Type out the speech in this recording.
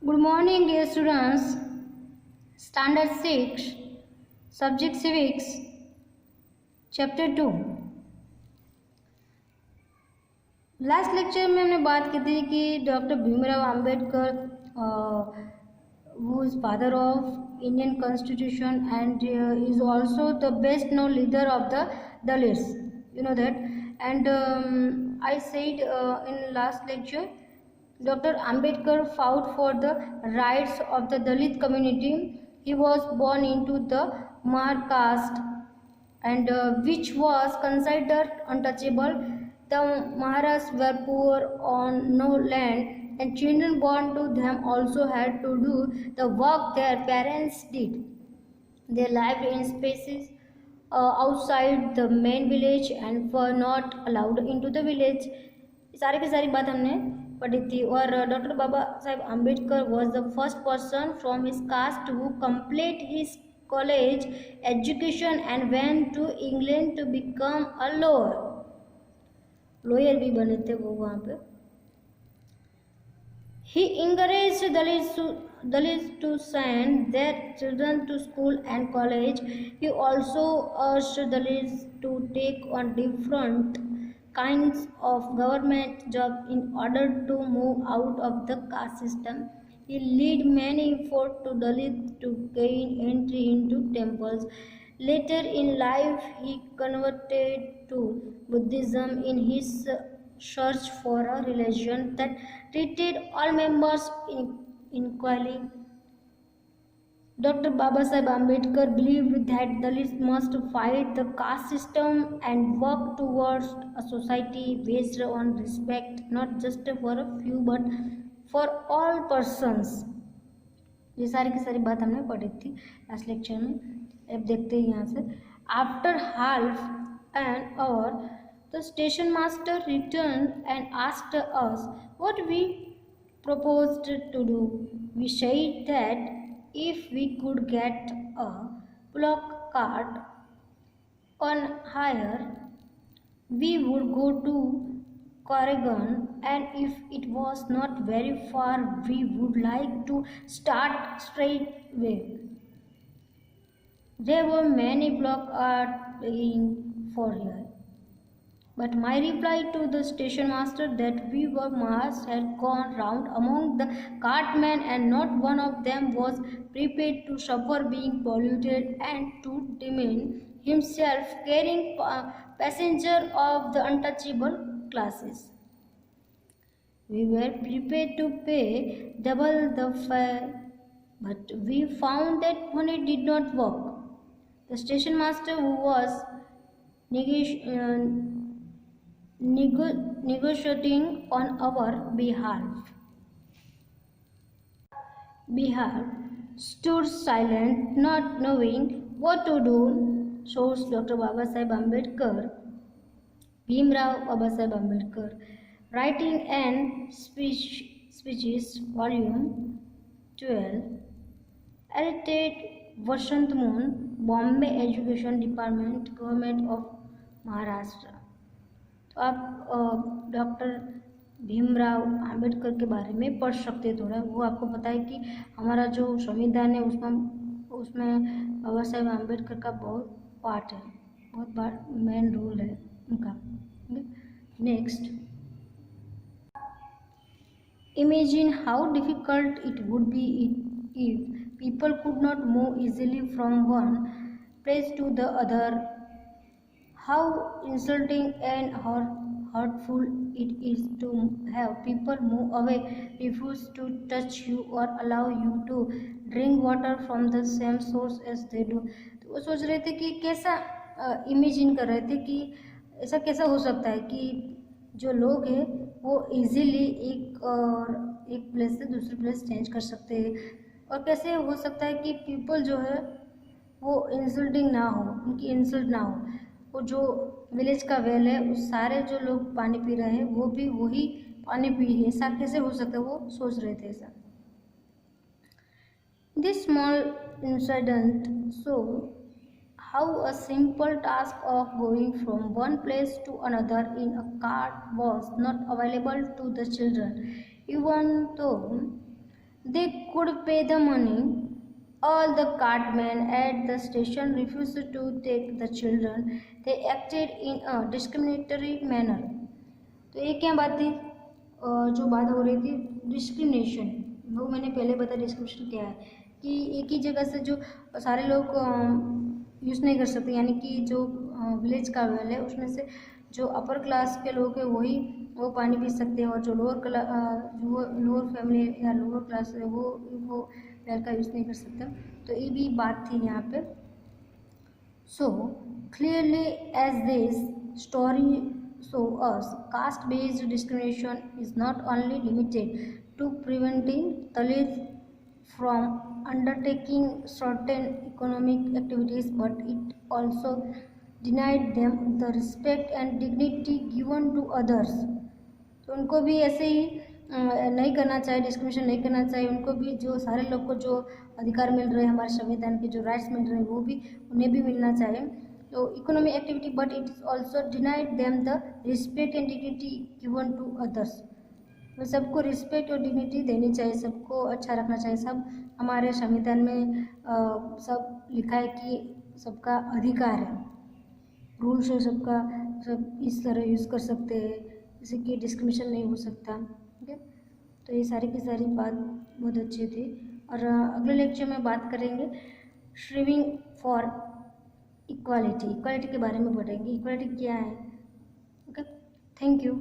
Good morning, dear students. Standard 6, Subject Civics, Chapter 2. Last lecture में हमने बात की थी कि doctor Bhimrao Ambedkar who is father of Indian Constitution and is also the best known leader of the Dalits. You know that. And I said in last lecture, Dr. Ambedkar fought for the rights of the Dalit community. He was born into the Mahar caste and which was considered untouchable. The Maharas were poor on no land, and children born to them also had to do the work their parents did. They lived in spaces outside the main village and were not allowed into the village. सारी की सारी बात हमने पढ़ी थी और doctor Baba Saheb Ambedkar was the first person from his caste who completed his college education and went to England to become a lawyer भी बने थे वो वहाँ पे. He encouraged Dalits to send their children to school and college. He also urged Dalits to take on different kinds of government jobs in order to move out of the caste system. He led many efforts to Dalits to gain entry into temples. Later in life, he converted to Buddhism in his search for a religion that treated all members equally. Dr. Babasaheb Ambedkar believed that Dalits must fight the caste system and work towards a society based on respect, not just for a few but for all persons. ये सारी की सारी बात हमने पढ़ी थी last lecture में. अब देखते हैं यहाँ से. After half an hour the station master returned and asked us what we proposed to do. We said that if we could get a block cart on hire, we would go to Corrigan, and if it was not very far, we would like to start straight away. There were many block carts paying for here. But my reply to the station master that we were Mahas had gone round among the cartmen and not one of them was prepared to suffer being polluted and to demean himself carrying passenger of the untouchable classes. We were prepared to pay double the fare, but we found that money did not work. The station master, who was negotiating on our behalf stood silent, not knowing what to do. Source Dr. Babasaheb Ambedkar, Bhimrao Babasaheb Ambedkar, Writing and Speeches, Volume 12, edited Vasant Moon, Bombay Education Department, Government of Maharashtra. तो आप doctor Bhimrao Ambedkar के बारे में पढ़ सकते हैं थोड़ा. वो आपको पता है कि हमारा जो संविधान है उसमें बाबा साहेब अम्बेडकर का बहुत पार्ट है, बहुत मेन रोल है उनका. Next, imagine how difficult it would be if people could not move easily from one place to the other. How insulting and hurtful it is to have people move away, refuse to touch you or allow you to drink water from the same source as they do. तो वो सोच रहे थे कि कैसा imagine कर रहे थे कि ऐसा कैसा हो सकता है कि जो लोग हैं वो इजीली एक प्लेस से दूसरी प्लेस चेंज कर सकते हैं, और कैसे हो सकता है कि पीपल जो है वो इंसल्टिंग ना हो, उनकी इंसल्ट ना हो. वो जो विलेज का वेल है उस सारे जो लोग पानी पी रहे हैं वो भी वही पानी पी है, ऐसा कैसे हो सकता है, वो सोच रहे थे ऐसा. This small incident show how a simple task of going from one place to another in a cart was not available to the children, even though they could pay the money. All the cartmen at the station refused to take the children. They acted in a discriminatory manner. तो ये क्या बात थी? जो बात हो रही थी डिस्क्रिमिनेशन, वो मैंने पहले बताया डिस्क्रिमिनेशन क्या है, कि एक ही जगह से जो सारे लोग यूज़ नहीं कर सकते, यानी कि जो विलेज का वेल है उसमें से जो अपर क्लास के लोग हैं वही वो पानी पी सकते हैं, और जो लोअर फैमिली या लोअर क्लास है वो वेल का यूज़ नहीं कर सकते। तो ये भी बात थी यहाँ पे। So clearly, as this story shows us, caste-based discrimination is not only limited to preventing Dalits from undertaking certain economic activities, but it also denied them the respect and dignity given to others. तो उनको भी ऐसे ही नहीं करना चाहिए, discrimination नहीं करना चाहिए। उनको भी जो सारे लोग को जो अधिकार मिल रहे हैं, हमारे संविधान के जो राइट्स मिल रहे हैं, वो भी उन्हें भी मिलना चाहिए। तो economic activity, but it is also denied them the respect and dignity given to others. तो सबको रिस्पेक्ट और डिग्निटी देनी चाहिए, सबको अच्छा रखना चाहिए। सब हमारे संविधान में सब लिखा है कि सबका अधिकार है, रूल्स है सबका, सब इस तरह यूज़ कर सकते हैं, जैसे कि डिस्क्रिमिनेशन नहीं हो सकता। ठीक है, तो ये सारी की सारी बात बहुत अच्छी थी। और अगले लेक्चर में बात करेंगे स्ट्रीविंग फॉर इक्वालिटी के बारे में पढ़ेंगे, इक्वालिटी क्या है। Okay, thank you.